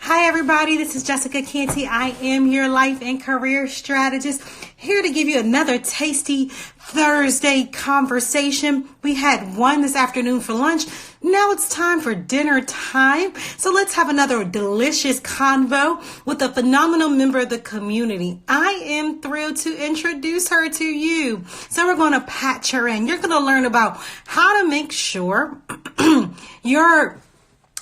Hi, everybody. This is Jessica Canty. I am your life and career strategist, here to give you another tasty Thursday conversation. We had one this afternoon for lunch. Now it's time for dinner time. So let's have another delicious convo with a phenomenal member of the community. I am thrilled to introduce her to you. So we're going to patch her in. You're going to learn about how to make sure your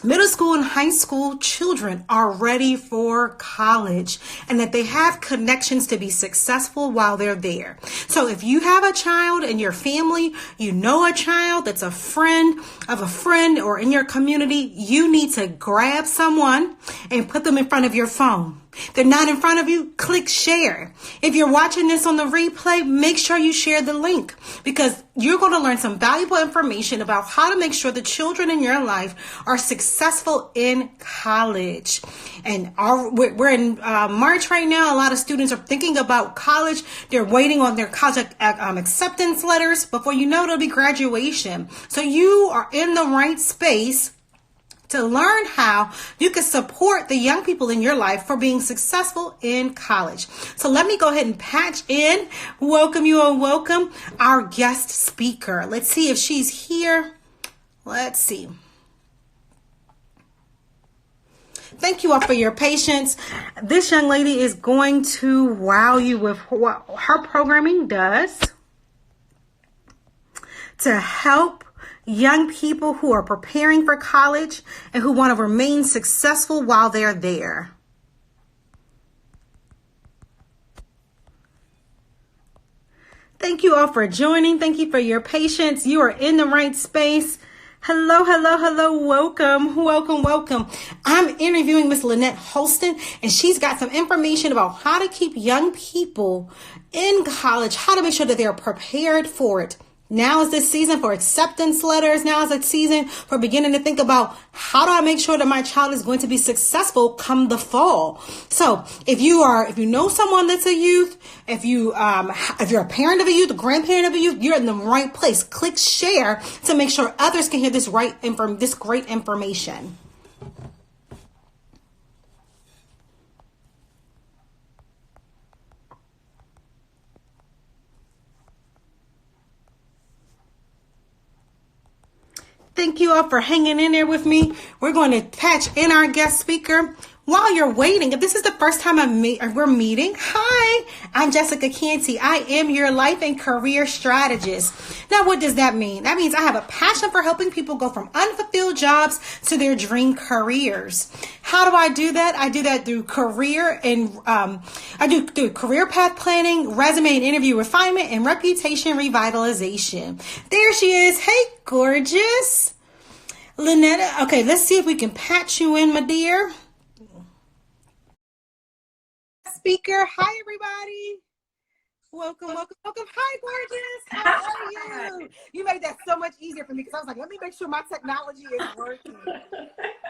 middle school and high school children are ready for college and that they have connections to be successful while they're there. So if you have a child in your family, you know a child that's a friend of a friend or in your community, you need to grab someone and put them in front of your phone. They're not in front of you, click share. If you're watching this on the replay, make sure you share the link because you're going to learn some valuable information about how to make sure the children in your life are successful in college. And we're in March right now. A lot of students are thinking about college. They're waiting on their college acceptance letters. Before you know it, it'll be graduation. So you are in the right space to learn how you can support the young people in your life for being successful in college. So let me go ahead and patch in. Welcome our guest speaker. Let's see if she's here. Let's see. Thank you all for your patience. This young lady is going to wow you with what her programming does to help young people who are preparing for college and who want to remain successful while they're there. Thank you all for joining. Thank you for your patience. You are in the right space. Hello. Welcome. I'm interviewing Miss Lynette Holston, and she's got some information about how to keep young people in college, how to make sure that they're prepared for it. Now is the season for acceptance letters. Now is the season for beginning to think about how do I make sure that my child is going to be successful come the fall. So if you know someone that's a youth, if you're a parent of a youth, a grandparent of a youth, you're in the right place. Click share to make sure others can hear this great information. Thank you all for hanging in there with me. We're going to patch in our guest speaker. While you're waiting, if this is the first time we're meeting, hi, I'm Jessica Canty. I am your life and career strategist. Now, what does that mean? That means I have a passion for helping people go from unfulfilled jobs to their dream careers. How do I do that? I do that through career path planning, resume and interview refinement, and reputation revitalization. There she is. Hey, gorgeous. Lynette, okay, let's see if we can patch you in, my dear. Speaker. Hi, everybody. Welcome. Hi, gorgeous. How are you? You made that so much easier for me because I was like, let me make sure my technology is working.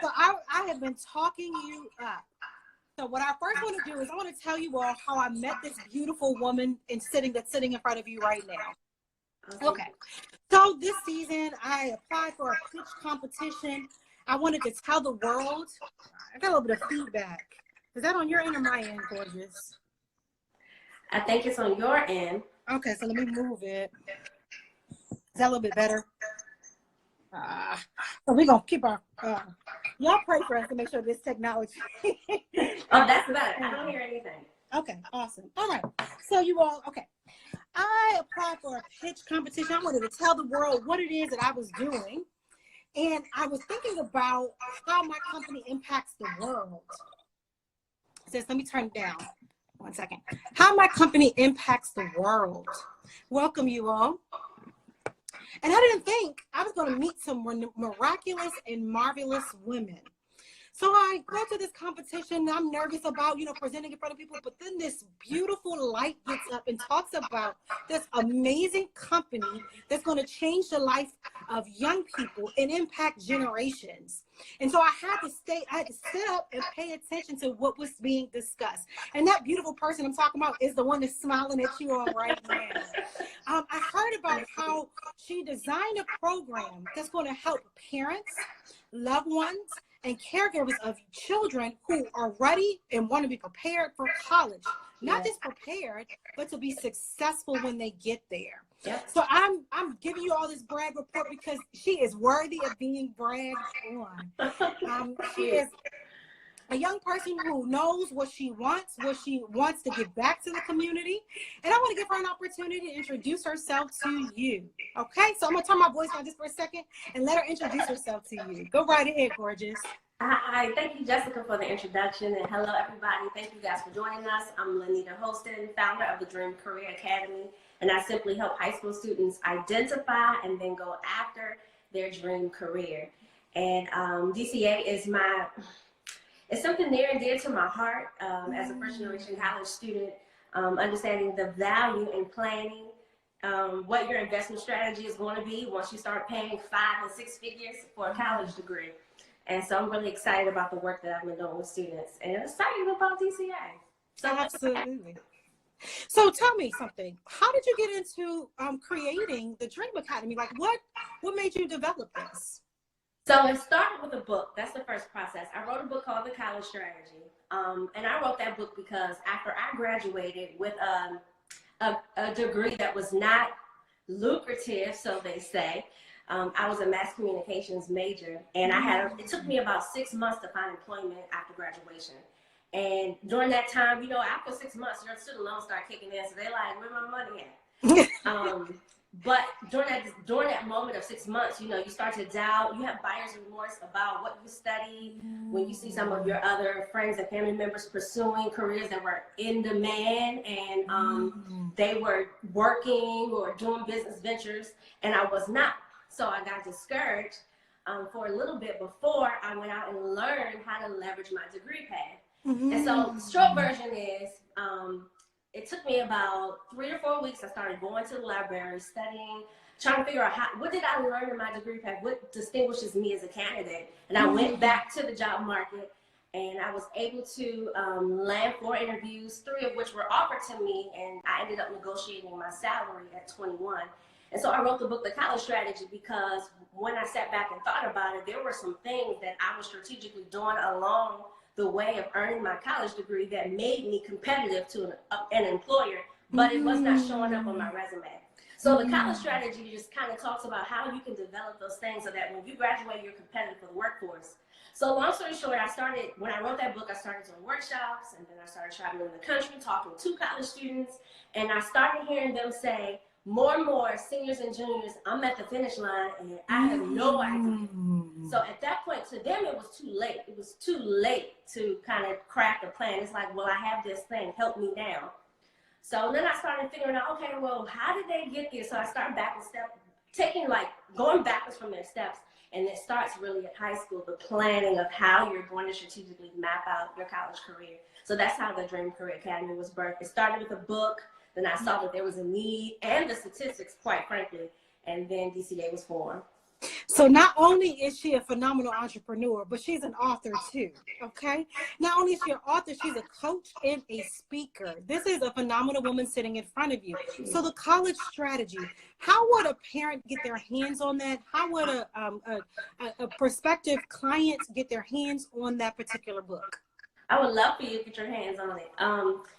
So I have been talking you up. So what I first want to do is I want to tell you all how I met this beautiful woman that's sitting in front of you right now. Okay. So this season I applied for a pitch competition. I wanted to tell the world. I got a little bit of feedback. Is that on your end or my end, gorgeous? I think it's on your end. Okay, so let me move it. Is that a little bit better? So we're going to keep our... y'all pray for us to make sure this technology... Oh, that's better. I don't hear anything. Okay, awesome. All right. So you all... Okay. I applied for a pitch competition. I wanted to tell the world what it is that I was doing. And I was thinking about how my company impacts the world. Let me turn it down. 1 second. How my company impacts the world. Welcome, you all. And I didn't think I was going to meet some miraculous and marvelous women. So I go to this competition. I'm nervous about, presenting in front of people. But then this beautiful light gets up and talks about this amazing company that's going to change the life of young people and impact generations. And so I had to sit up and pay attention to what was being discussed. And that beautiful person I'm talking about is the one that's smiling at you all right now. I heard about how she designed a program that's going to help parents, loved ones, and caregivers of children who are ready and want to be prepared for college. Not just prepared, but to be successful when they get there. Yep. So I'm giving you all this brag report because she is worthy of being bragged on. She is a young person who knows what she wants to give back to the community. And I want to give her an opportunity to introduce herself to you. Okay, so I'm going to turn my voice down just for a second and let her introduce herself to you. Go right ahead, gorgeous. Hi, thank you, Jessica, for the introduction, and hello, everybody. Thank you guys for joining us. I'm Lanita Holston, founder of the Dream Career Academy, and I simply help high school students identify and then go after their dream career. And DCA is it's something near and dear to my heart as a first-generation college student, understanding the value in planning, what your investment strategy is going to be once you start paying 5 and 6 figures for a college degree. And so I'm really excited about the work that I've been doing with students and excited about DCA. So absolutely. So tell me something. How did you get into creating the Dream Academy? Like what made you develop this? So it started with a book. That's the first process. I wrote a book called The College Strategy. And I wrote that book because after I graduated with a degree that was not lucrative, so they say, I was a mass communications major, and it took me about 6 months to find employment after graduation. And during that time, after 6 months, your student loans start kicking in, so they're like, where my money at? But during that moment of 6 months, you start to doubt. You have buyer's remorse about what you studied. When you see some of your other friends and family members pursuing careers that were in demand, and they were working or doing business ventures, and I was not. So I got discouraged for a little bit before I went out and learned how to leverage my degree path. And so the short version is, it took me about 3 or 4 weeks. I started going to the library, studying, trying to figure out what did I learn in my degree path, what distinguishes me as a candidate. And I went back to the job market, and I was able to land 4 interviews, 3 of which were offered to me, and I ended up negotiating my salary at 21. And so I wrote the book, The College Strategy, because when I sat back and thought about it, there were some things that I was strategically doing along the way of earning my college degree that made me competitive to an employer, but it was not showing up on my resume. So the College Strategy just kind of talks about how you can develop those things so that when you graduate, you're competitive for the workforce. So long story short, when I wrote that book, I started doing workshops, and then I started traveling the country, talking to college students, and I started hearing them say, more and more seniors and juniors, I'm at the finish line and I have no idea. So at that point, to them, it was too late. It was too late to kind of craft a plan. It's like, well, I have this thing, help me now. So then I started figuring out, okay, well, how did they get there? So I started going backwards from their steps. And it starts really at high school, the planning of how you're going to strategically map out your college career. So that's how the Dream Career Academy was birthed. It started with a book. Then I saw that there was a need and the statistics, quite frankly, and then DCA was formed. So not only is she a phenomenal entrepreneur, but she's an author too, okay? Not only is she an author, she's a coach and a speaker. This is a phenomenal woman sitting in front of you. So the College Strategy, how would a parent get their hands on that? How would a prospective client get their hands on that particular book? I would love for you to get your hands on it.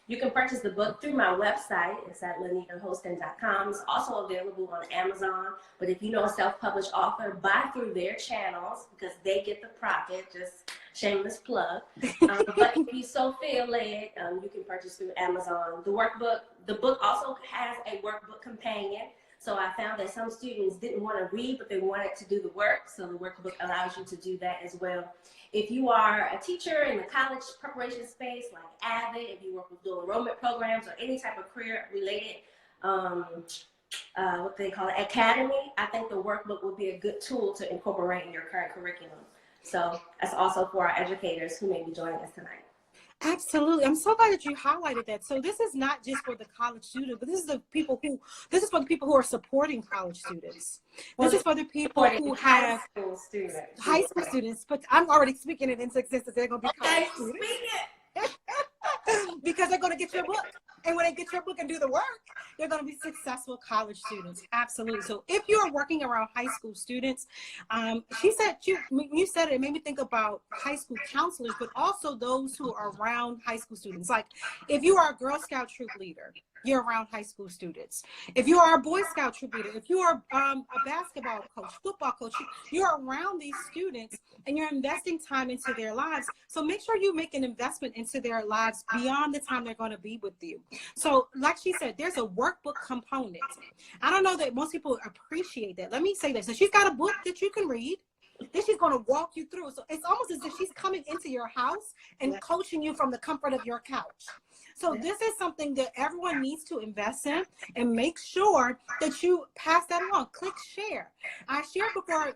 You can purchase the book through my website. It's at lanitaholston.com. It's also available on Amazon. But if you know a self-published author, buy through their channels because they get the profit. Just shameless plug. But if you so feel led, you can purchase through Amazon. The book also has a workbook companion. So I found that some students didn't want to read, but they wanted to do the work. So the workbook allows you to do that as well. If you are a teacher in the college preparation space, like Avid, if you work with dual enrollment programs or any type of career-related, what they call it, academy, I think the workbook would be a good tool to incorporate in your current curriculum. So that's also for our educators who may be joining us tonight. Absolutely. I'm so glad that you highlighted that. So this is not just for the college student, but this is for the people who are supporting college students. This is for the people who have high school students, but I'm already speaking it into existence. They're going to be college students. Because they're going to get your book. And when they get your book and do the work, they're going to be successful college students. Absolutely. So if you're working around high school students, she said, you said it made me think about high school counselors, but also those who are around high school students. Like if you are a Girl Scout troop leader, you're around high school students. If you are a Boy Scout troop leader, if you are a basketball coach, football coach, you're around these students and you're investing time into their lives. So make sure you make an investment into their lives beyond the time they're going to be with you. So like she said, there's a workbook component. I don't know that most people appreciate that. Let me say this. So she's got a book that you can read. Then she's going to walk you through. So it's almost as if she's coming into your house and coaching you from the comfort of your couch. So this is something that everyone needs to invest in, and make sure that you pass that along. Click share. I shared before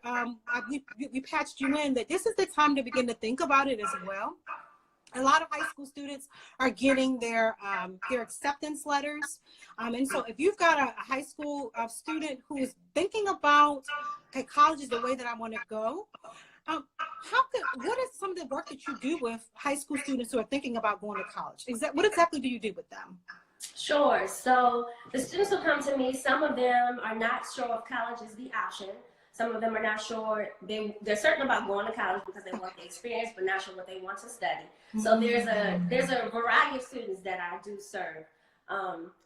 we patched you in that this is the time to begin to think about it as well. A lot of high school students are getting their acceptance letters. And so if you've got a high school student who is thinking about, okay, college is the way that I want to go, what is some of the work that you do with high school students who are thinking about going to college? What exactly do you do with them? Sure. So the students who come to me, some of them are not sure if college is the option. Some of them are not sure. They're certain about going to college because they want the experience, but not sure what they want to study. So there's a variety of students that I do serve.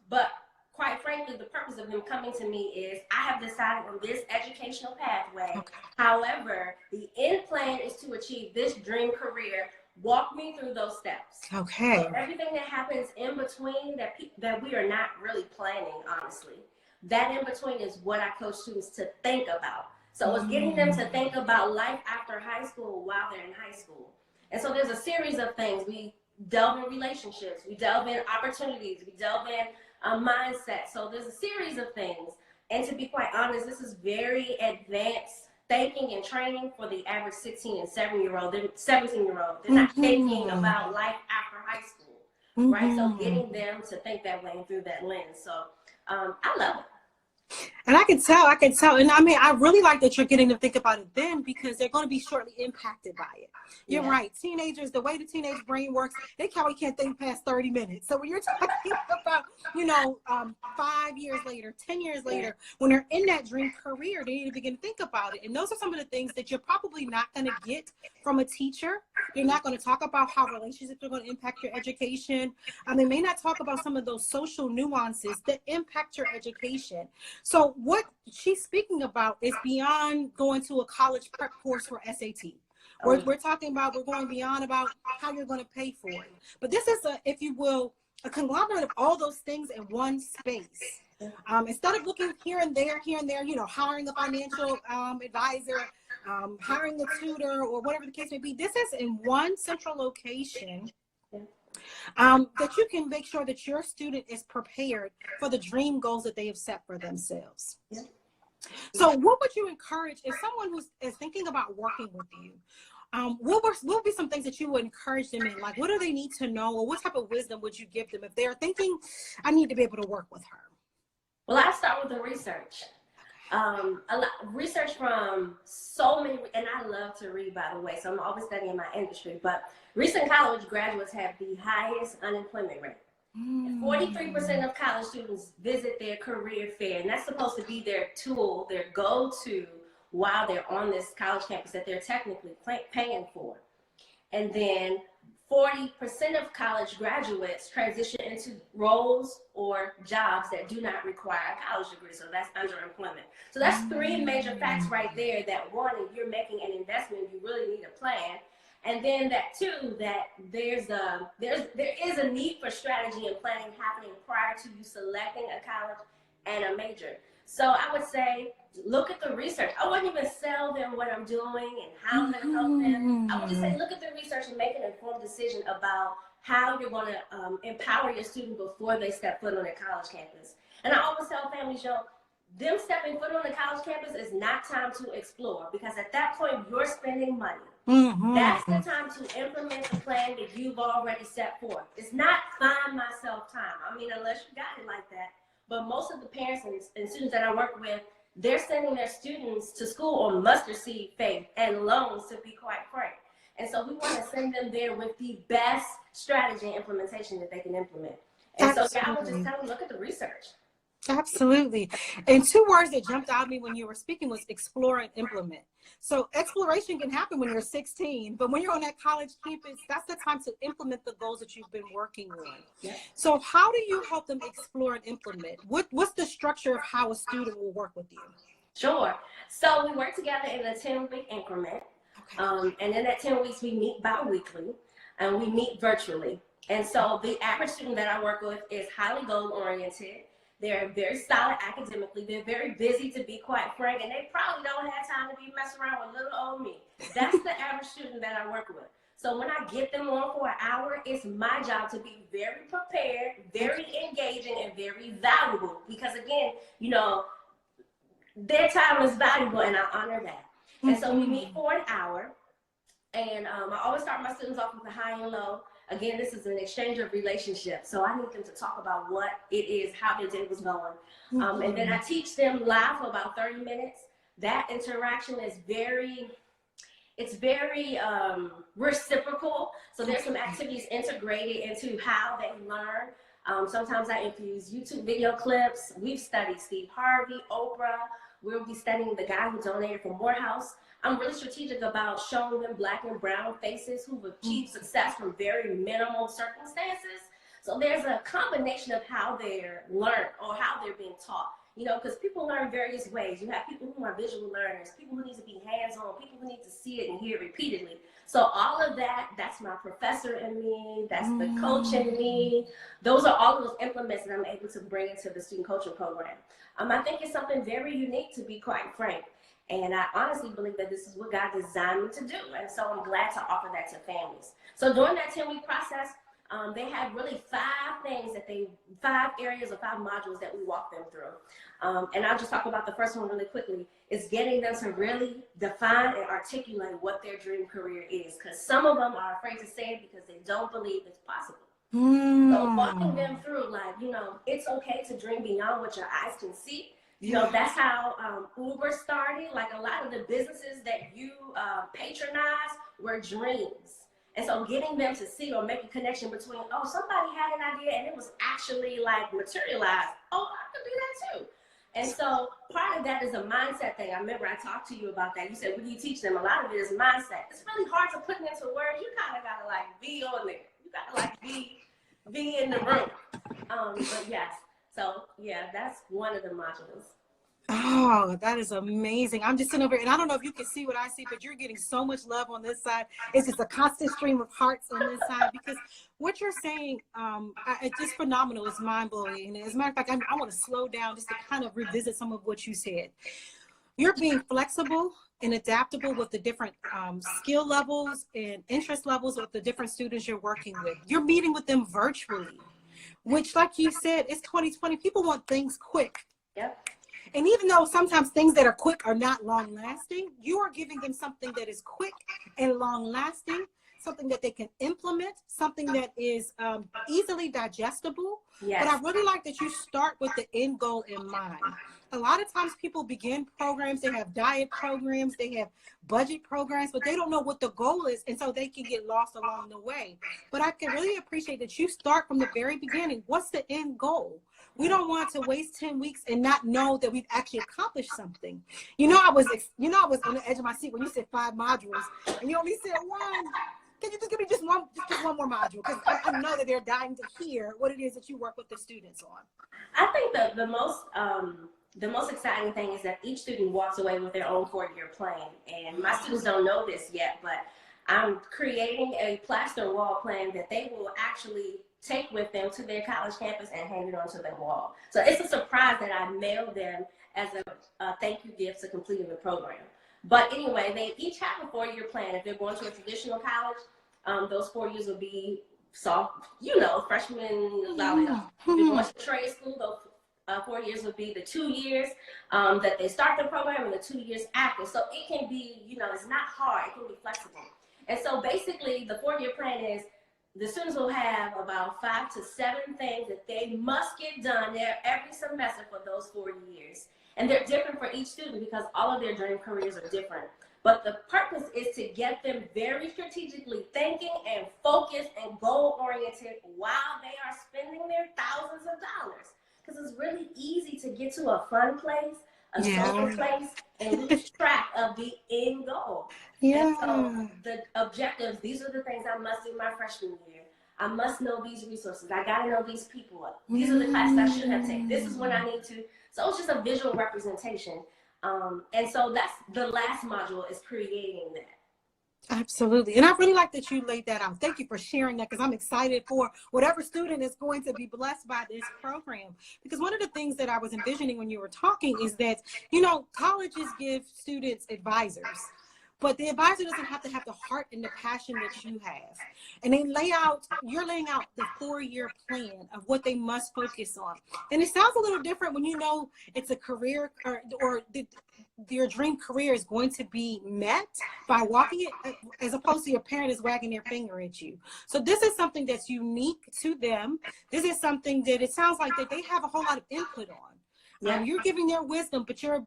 But quite frankly, the purpose of them coming to me is I have decided on this educational pathway. Okay. However, the end plan is to achieve this dream career. Walk me through those steps. Okay. So everything that happens in between that we are not really planning, honestly, that in between is what I coach students to think about. So it's getting them to think about life after high school while they're in high school. And so there's a series of things. We delve in relationships. We delve in opportunities. We delve in mindset. So there's a series of things. And to be quite honest, this is very advanced thinking and training for the average 16 and 17-year-old. They're not thinking about life after high school, right? So getting them to think that way and through that lens. So I love it. And I can tell. And I mean, I really like that you're getting them to think about it then, because they're going to be shortly impacted by it. You're right. Teenagers, the way the teenage brain works, they probably can't think past 30 minutes. So when you're talking about, 5 years later, 10 years later, when they're in that dream career, they need to begin to think about it. And those are some of the things that you're probably not going to get from a teacher. You're not going to talk about how relationships are going to impact your education. They may not talk about some of those social nuances that impact your education. So what she's speaking about is beyond going to a college prep course for SAT. We're talking about, we're going beyond about how you're going to pay for it. But this is, if you will, a conglomerate of all those things in one space. Instead of looking here and there, hiring a financial advisor, hiring a tutor, or whatever the case may be, this is in one central location that you can make sure that your student is prepared for the dream goals that they have set for themselves. Yeah. So what would you encourage if someone who is thinking about working with you? What would be some things that you would encourage them in? Like, what do they need to know, or what type of wisdom would you give them if they're thinking, I need to be able to work with her? Well, I start with the research. Research from so many, and I love to read, by the way, so I'm always studying my industry, but recent college graduates have the highest unemployment rate. 43% of college students visit their career fair, and that's supposed to be their tool, their go-to while they're on this college campus that they're technically paying for. And then 40% of college graduates transition into roles or jobs that do not require a college degree, so that's underemployment. So that's three major facts right there that, one, if you're making an investment, you really need a plan. And then that too, that there is a need for strategy and planning happening prior to you selecting a college and a major. So I would say, look at the research. I wouldn't even sell them what I'm doing and how I'm going to help them. I would just say, look at the research and make an informed decision about how you're going to empower your student before they step foot on their college campus. And I always tell families, them stepping foot on the college campus is not time to explore, because at that point, you're spending money. That's the time to implement the plan that you've already set forth. It's not find myself time. I mean, unless you got it like that. But most of the parents and students that I work with, they're sending their students to school on mustard seed faith and loans, to be quite frank. And so we want to send them there with the best strategy and implementation that they can implement. And so, yeah, I would just Absolutely. tell them, look at the research. Absolutely. And two words that jumped out at me when you were speaking was explore and implement. So exploration can happen when you're 16, but when you're on that college campus, that's the time to implement the goals that you've been working on. Yeah. So how do you help them explore and implement? What's the structure of how a student will work with you? Sure. So we work together in a 10-week increment. Okay. And in that 10 weeks, we meet bi-weekly and we meet virtually. And so the average student that I work with is highly goal-oriented. They're very solid academically. They're very busy, to be quite frank, and they probably don't have time to be messing around with little old me. That's the average student that I work with. So when I get them on for an hour, it's my job to be very prepared, very engaging, and very valuable. Because again, you know, their time is valuable, and I honor that. And so we meet for an hour, and I always start my students off with a high and low. Again, this is an exchange of relationships, so I need them to talk about what it is, how their day was going. And then I teach them live for about 30 minutes. That interaction is very reciprocal. So there's some activities integrated into how they learn. Sometimes I infuse YouTube video clips. We've studied Steve Harvey, Oprah. We'll be studying the guy who donated for Morehouse. I'm really strategic about showing them Black and brown faces who've achieved success from very minimal circumstances. So there's a combination of how they're learned or how they're being taught. You know, because people learn various ways. You have people who are visual learners, people who need to be hands-on, people who need to see it and hear it repeatedly. So all of that, that's my professor in me, that's the coach in me. Those are all of those implements that I'm able to bring into the student coaching program. I think it's something very unique, to be quite frank. And I honestly believe that this is what God designed me to do. And so I'm glad to offer that to families. So during that 10-week process, they have really 5 areas or 5 modules that we walk them through. And I'll just talk about the first one really quickly, is getting them to really define and articulate what their dream career is. Because some of them are afraid to say it because they don't believe it's possible. So walking them through, like, you know, it's okay to dream beyond what your eyes can see. You know, that's how Uber started. Like, a lot of the businesses that you patronize were dreams. And so getting them to see or make a connection between, oh, somebody had an idea and it was actually like materialized. Oh, I could do that too. And so part of that is a mindset thing. I remember I talked to you about that. You said, what do you teach them? A lot of it is mindset. It's really hard to put it into words. You kind of got to like be on there. You got to like be in the room. But yes. So yeah, that's one of the modules. Oh, that is amazing. I'm just sitting over, and I don't know if you can see what I see, but you're getting so much love on this side. It's just a constant stream of hearts on this side, because what you're saying, it's just phenomenal. It's mind-blowing. And as a matter of fact, I want to slow down just to kind of revisit some of what you said. You're being flexible and adaptable with the different skill levels and interest levels with the different students you're working with. You're meeting with them virtually, which, like you said, it's 2020. People want things quick. Yep. And even though sometimes things that are quick are not long lasting, you are giving them something that is quick and long lasting, something that they can implement, something that is easily digestible. Yes. But I really like that you start with the end goal in mind. A lot of times people begin programs, they have diet programs, they have budget programs, but they don't know what the goal is. And so they can get lost along the way. But I can really appreciate that you start from the very beginning. What's the end goal? We don't want to waste 10 weeks and not know that we've actually accomplished something. I was on the edge of my seat when you said 5 modules and you only said 1. Can you just give me just one more module? Because I know that they're dying to hear what it is that you work with the students on. I think the most exciting thing is that each student walks away with their own 4-year plan. And my students don't know this yet, but I'm creating a plaster wall plan that they will actually take with them to their college campus and hang it onto their wall. So it's a surprise that I mailed them as a thank you gift to completing the program. But anyway, they each have a 4-year plan. If they're going to a traditional college, those 4 years will be freshman, if they're going to trade school, those 4 years would be the 2 years that they start the program and the 2 years after. So it can be, it's not hard. It can be flexible. And so basically the 4-year plan is the students will have about 5 to 7 things that they must get done there every semester for those 4 years. And they're different for each student because all of their dream careers are different. But the purpose is to get them very strategically thinking and focused and goal-oriented while they are spending their thousands of dollars. Because it's really easy to get to a fun place, a social place, and lose track of the end goal. And so the objectives, these are the things I must do my freshman year. I must know these resources. I got to know these people. These are the classes I should have taken. This is what I need to. So it's just a visual representation. And so that's the last module, is creating that. Absolutely. And I really like that you laid that out. Thank you for sharing that, because I'm excited for whatever student is going to be blessed by this program. Because one of the things that I was envisioning when you were talking is that, you know, colleges give students advisors, but the advisor doesn't have to have the heart and the passion that you have. And they you're laying out the 4-year plan of what they must focus on. And it sounds a little different when you know it's a career, or your dream career is going to be met by walking it, as opposed to your parent is wagging their finger at you. So this is something that's unique to them. This is something that it sounds like that they have a whole lot of input on. Yeah. You're giving their wisdom, but you're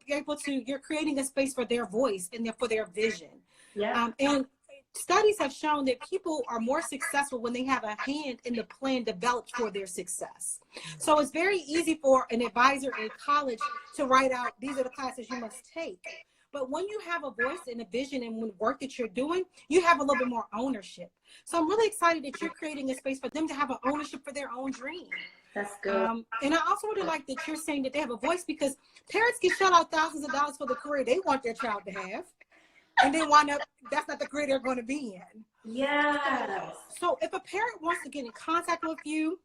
creating a space for their voice and for their vision. Yeah. And studies have shown that people are more successful when they have a hand in the plan developed for their success. So it's very easy for an advisor in college to write out, these are the classes you must take. But when you have a voice and a vision in the work that you're doing, you have a little bit more ownership. So I'm really excited that you're creating a space for them to have an ownership for their own dream. That's good. And I also really like that you're saying that they have a voice, because parents can shell out thousands of dollars for the career they want their child to have, and then wind up, that's not the career they're going to be in. Yes. So if a parent wants to get in contact with you,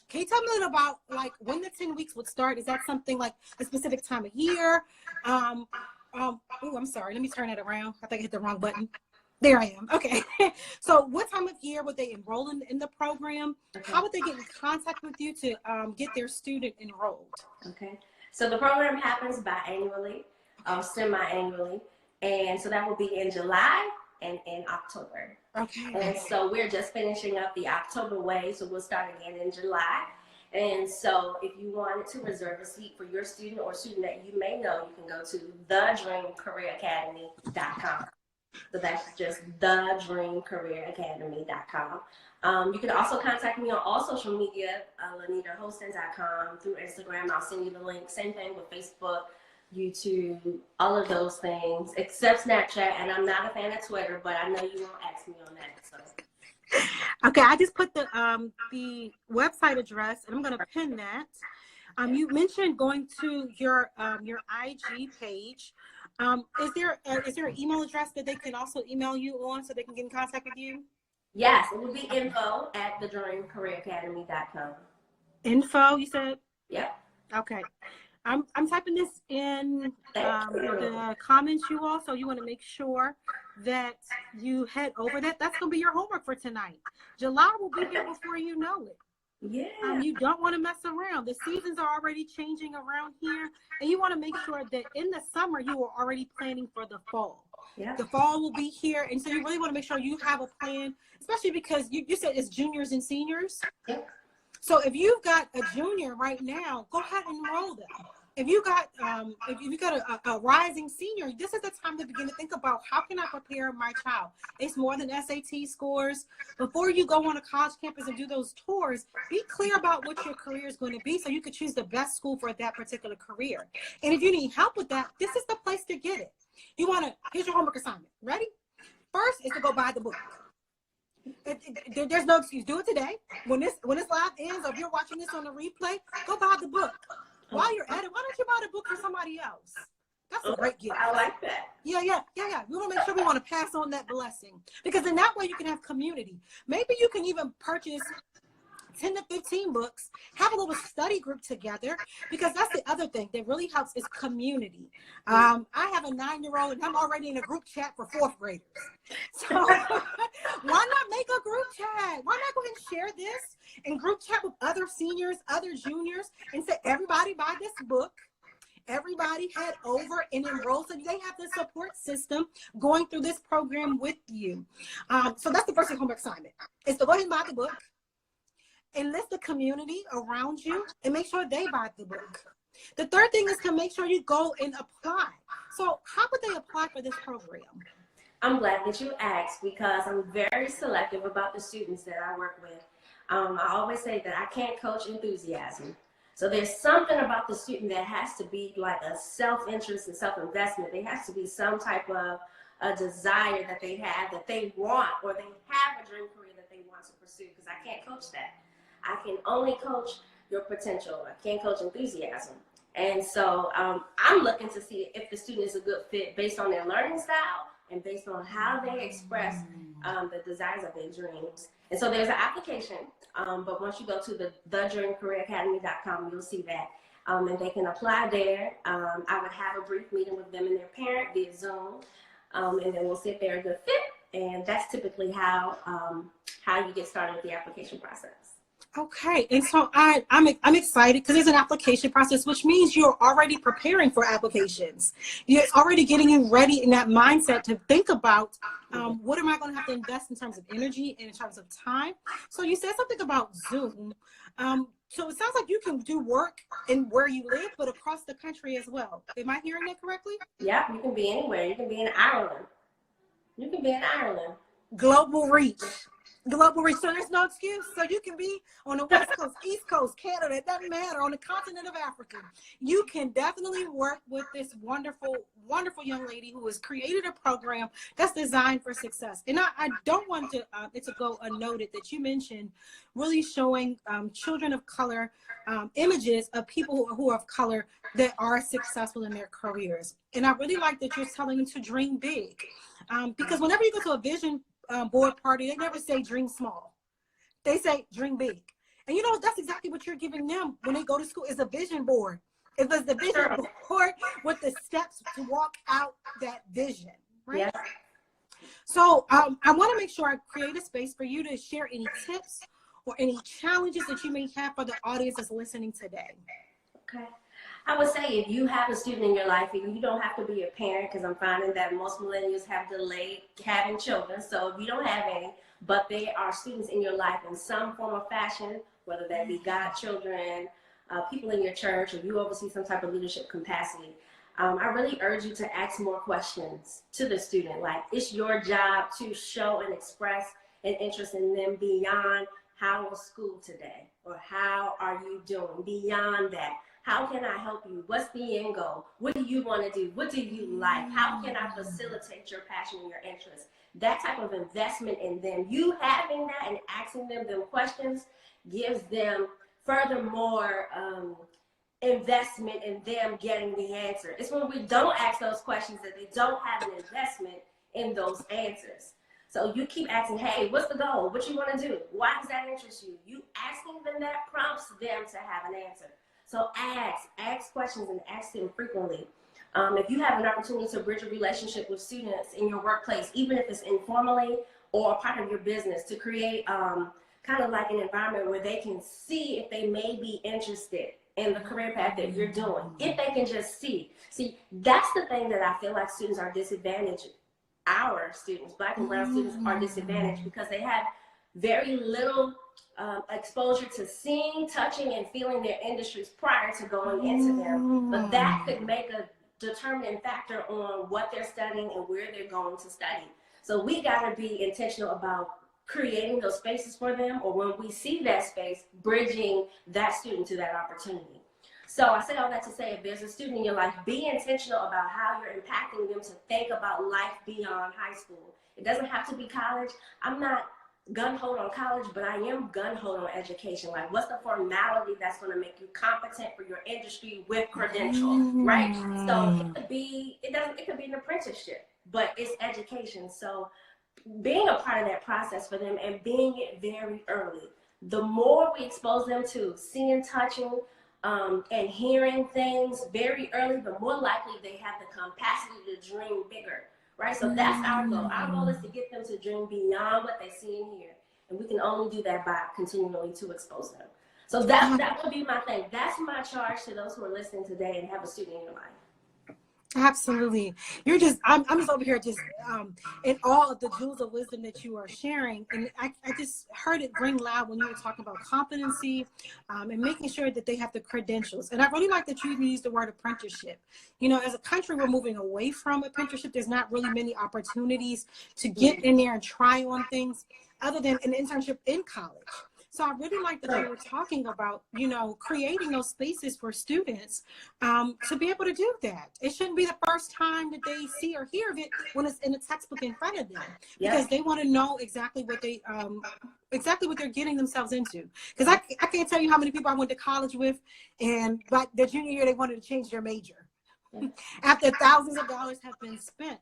can you tell me a little about like when the 10 weeks would start? Is that something like a specific time of year? Oh, I'm sorry. Let me turn that around. I think I hit the wrong button. There I am. Okay. So what time of year would they enroll in the program? Okay. How would they get in contact with you to get their student enrolled? Okay. So the program happens biannually, semi-annually. And so that will be in July and in October. Okay. And so we're just finishing up the October wave. So we'll start again in July. And so if you wanted to reserve a seat for your student or student that you may know, you can go to thedreamcareeracademy.com. So that's just thedreamcareeracademy.com. You can also contact me on all social media, LanitaHostin.com, through Instagram. I'll send you the link. Same thing with Facebook, YouTube, all of those things, except Snapchat. And I'm not a fan of Twitter, but I know you won't ask me on that. So. Okay, I just put the website address, and I'm going to pin that. You mentioned going to your IG page. Is there an email address that they can also email you on so they can get in contact with you? Yes, it will be info@thedreamcareeracademy.com. Info, you said? Yep. Okay. I'm typing this in the comments, you all, so you want to make sure that you head over that. That's going to be your homework for tonight. July will be here before you know it. Yeah. You don't want to mess around. The seasons are already changing around here, and you want to make sure that in the summer you are already planning for the fall. Yeah. The fall will be here, and so you really want to make sure you have a plan, especially because you said it's juniors and seniors. Yeah. So if you've got a junior right now, go ahead and enroll them. If you got a rising senior, this is the time to begin to think about, how can I prepare my child? It's more than SAT scores. Before you go on a college campus and do those tours, be clear about what your career is going to be so you can choose the best school for that particular career. And if you need help with that, this is the place to get it. Here's your homework assignment. Ready? First is to go buy the book. There's no excuse. Do it today. When this live ends, or if you're watching this on the replay, go buy the book. While you're at it, why don't you buy the book for somebody else? That's a great gift. I like that. Yeah. We want to make sure we want to pass on that blessing, because in that way you can have community. Maybe you can even purchase 10 to 15 books, have a little study group together, because that's the other thing that really helps is community. I have a 9-year-old and I'm already in a group chat for 4th graders. So why not make a group chat? Why not go ahead and share this and group chat with other seniors, other juniors, and say, everybody buy this book. Everybody head over and enroll, so they have the support system going through this program with you. So that's the first homework assignment, is to go ahead and buy the book. Enlist the community around you and make sure they buy the book. The third thing is to make sure you go and apply. So how would they apply for this program? I'm glad that you asked because I'm very selective about the students that I work with. I always say that I can't coach enthusiasm. So there's something about the student that has to be like a self-interest and self-investment. There has to be some type of a desire that they have, that they want, or they have a dream career that they want to pursue, because I can't coach that. I can only coach your potential. I can't coach enthusiasm. And so I'm looking to see if the student is a good fit based on their learning style and based on how they express the desires of their dreams. And so there's an application, but once you go to thedreamcareeracademy.com, you'll see that. And they can apply there. I would have a brief meeting with them and their parent via Zoom, and then we'll see if they're a good fit. And that's typically how you get started with the application process. Okay, and so I'm excited because there's an application process, which means you're already preparing for applications. You're already getting you ready in that mindset to think about what am I going to have to invest in terms of energy and in terms of time. So you said something about Zoom. So it sounds like you can do work in where you live, but across the country as well. Am I hearing that correctly? Yeah, you can be anywhere. You can be in Ireland. You can be in Ireland. Global reach. Global reach. So there's no excuse. So you can be on the West Coast, East Coast, Canada, it doesn't matter, on the continent of Africa. You can definitely work with this wonderful, wonderful young lady who has created a program that's designed for success. And I don't want it to go unnoted that you mentioned really showing children of color images of people who are of color that are successful in their careers. And I really like that you're telling them to dream big. Because whenever you go to a vision board party, they never say dream small. They say dream big. And you know, that's exactly what you're giving them when they go to school, is a vision board. It was the vision board with the steps to walk out that vision, right? Yeah. So I want to make sure I create a space for you to share any tips or any challenges that you may have for the audience that's listening today. Okay. I would say if you have a student in your life, you don't have to be a parent, because I'm finding that most millennials have delayed having children. So if you don't have any, but they are students in your life in some form or fashion, whether that be godchildren, people in your church, or you oversee some type of leadership capacity, I really urge you to ask more questions to the student. Like, it's your job to show and express an interest in them beyond how was school today, or how are you doing, beyond that. How can I help you? What's the end goal? What do you want to do? What do you like? How can I facilitate your passion and your interest? That type of investment in them, you having that and asking them questions, gives them furthermore investment in them getting the answer. It's when we don't ask those questions that they don't have an investment in those answers. So you keep asking, hey, what's the goal? What you want to do? Why does that interest you? You asking them that prompts them to have an answer. So ask questions, and ask them frequently. If you have an opportunity to bridge a relationship with students in your workplace, even if it's informally or a part of your business, to create kind of like an environment where they can see if they may be interested in the career path that you're doing, if they can just see. See, that's the thing that I feel like students are disadvantaged. Our students, Black and brown students, are disadvantaged because they have very little exposure to seeing, touching, and feeling their industries prior to going into them. But that could make a determining factor on what they're studying and where they're going to study. So we got to be intentional about creating those spaces for them, or when we see that space, bridging that student to that opportunity. So I say all that to say, if there's a student in your life, be intentional about how you're impacting them to think about life beyond high school. It doesn't have to be college. I'm not gun-ho on college, but I am gun-ho on education. Like, what's the formality that's going to make you competent for your industry with credential, right? So it could be an apprenticeship, but it's education. So being a part of that process for them and being it very early, the more we expose them to seeing, touching, and hearing things very early, the more likely they have the capacity to dream bigger. Right, so that's our goal. Our goal is to get them to dream beyond what they see and hear, and we can only do that by continually to expose them. So that would be my thing. That's my charge to those who are listening today and have a student in your life. Absolutely. I'm just over here just in all of the jewels of wisdom that you are sharing. And I just heard it ring loud when you were talking about competency and making sure that they have the credentials. And I really like that you even used the word apprenticeship. You know, as a country, we're moving away from apprenticeship. There's not really many opportunities to get in there and try on things other than an internship in college. So I really like that you were talking about, you know, creating those spaces for students to be able to do that. It shouldn't be the first time that they see or hear of it when it's in a textbook in front of them, because they want to know exactly what they're getting themselves into. Because I can't tell you how many people I went to college with, and by their junior year they wanted to change their major after thousands of dollars have been spent.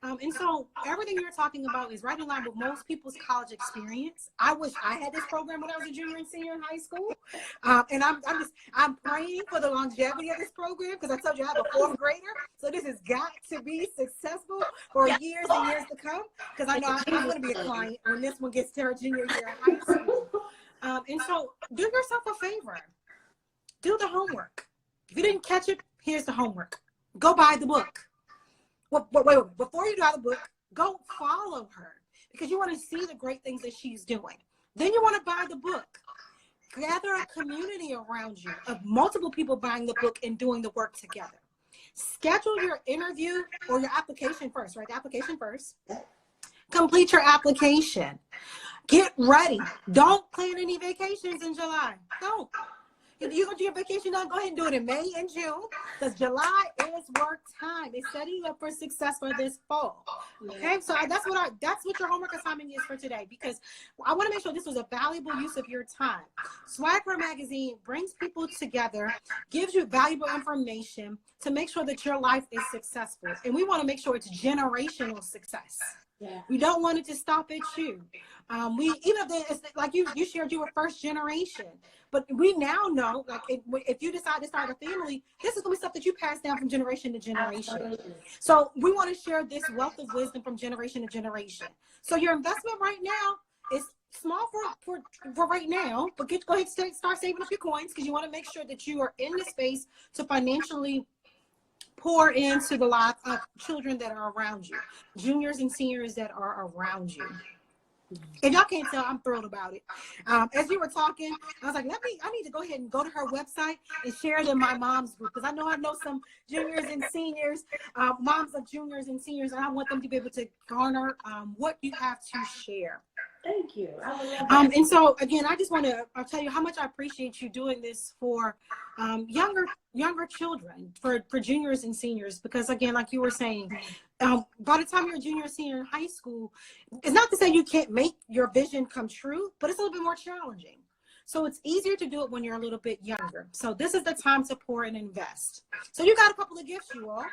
And so everything you're talking about is right in line with most people's college experience. I wish I had this program when I was a junior and senior in high school. And I'm praying for the longevity of this program, because I told you I have a fourth grader. So this has got to be successful for years and years to come, because I know I'm going to be a client when this one gets to her junior year in high school. And so do yourself a favor. Do the homework. If you didn't catch it, here's the homework. Go buy the book. Wait. Before you buy the book, go follow her, because you want to see the great things that she's doing. Then you want to buy the book. Gather a community around you of multiple people buying the book and doing the work together. Schedule your interview or your application first, right? The application first. Complete your application. Get ready. Don't plan any vacations in July. Don't. If you're going to do your vacation, go ahead and do it in May and June, because July is work time. It's setting you up for success for this fall. Okay, so that's what your homework assignment is for today, because I want to make sure this was a valuable use of your time. Swagger Magazine brings people together, gives you valuable information to make sure that your life is successful, and we want to make sure it's generational success. Yeah. We don't want it to stop at you. Even if it's like you shared, you were first generation, but we now know, like, if you decide to start a family, this is going to be stuff that you pass down from generation to generation. Absolutely. So we want to share this wealth of wisdom from generation to generation. So your investment right now is small for right now, but go ahead and start saving up your coins, because you want to make sure that you are in the space to financially pour into the lives of children that are around you, juniors and seniors that are around you. If y'all can't tell, I'm thrilled about it. As you were talking, I was like, I need to go ahead and go to her website and share it in my mom's group, because I know some juniors and seniors, moms of juniors and seniors, and I want them to be able to garner what you have to share. Thank you. I would love that. And so again, I just want to tell you how much I appreciate you doing this for younger children, for juniors and seniors, because again, like you were saying, by the time you're a junior or senior in high school, it's not to say you can't make your vision come true, but it's a little bit more challenging. So it's easier to do it when you're a little bit younger. So this is the time to pour and invest. So you got a couple of gifts, you all.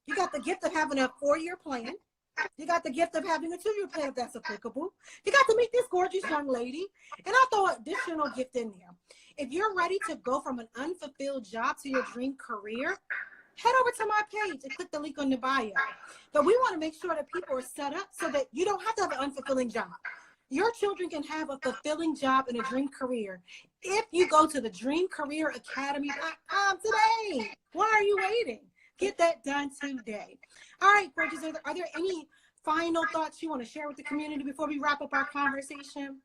You got the gift of having a 4-year plan. You got the gift of having a 2-year plan, if that's applicable. You got to meet this gorgeous young lady. And I'll throw an additional gift in there. If you're ready to go from an unfulfilled job to your dream career, head over to my page and click the link on the bio. But we want to make sure that people are set up so that you don't have to have an unfulfilling job. Your children can have a fulfilling job and a dream career if you go to the dreamcareeracademy.com today. Why are you waiting? Get that done today. All right, gorgeous. Are there any final thoughts you want to share with the community before we wrap up our conversation?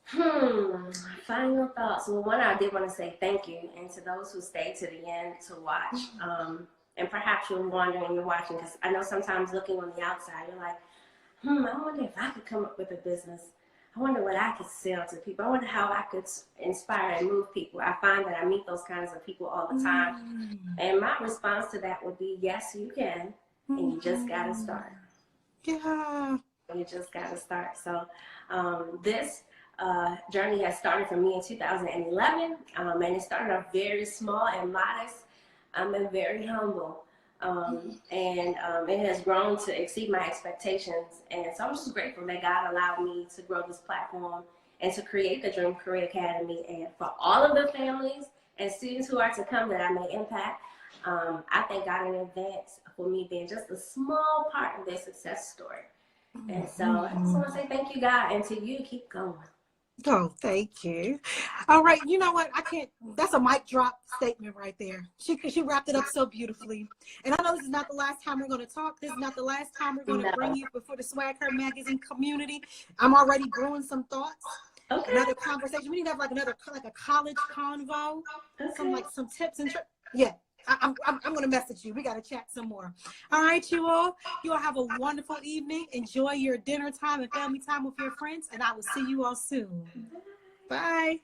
Final thoughts. Well, one, I did want to say thank you, and to those who stayed to the end to watch. And perhaps you're wondering, you're watching, because I know sometimes looking on the outside, you're like, I wonder if I could come up with a business. I wonder what I could sell to people. I wonder how I could inspire and move people. I find that I meet those kinds of people all the time. And my response to that would be, yes, you can. And you just got to start. Yeah. You just got to start. So this journey has started for me in 2011. And it started off very small and modest. And very humble. And it has grown to exceed my expectations. And so I'm just grateful that God allowed me to grow this platform and to create the Dream Career Academy. And for all of the families and students who are to come that I may impact, I thank God in advance for me being just a small part of their success story. And so I just want to say thank you, God, and to you, keep going. Oh, thank you. All right, you know what? I can't. That's a mic drop statement right there. She wrapped it up so beautifully. And I know this is not the last time we're going to talk. This is not the last time we're going to bring No. you before the Swag Her Magazine community. I'm already brewing some thoughts. Okay. Another conversation. We need to have like another like a college convo. Some Okay. like some tips and yeah. I'm going to message you. We got to chat some more. All right, you all. You all have a wonderful evening. Enjoy your dinner time and family time with your friends. And I will see you all soon. Bye.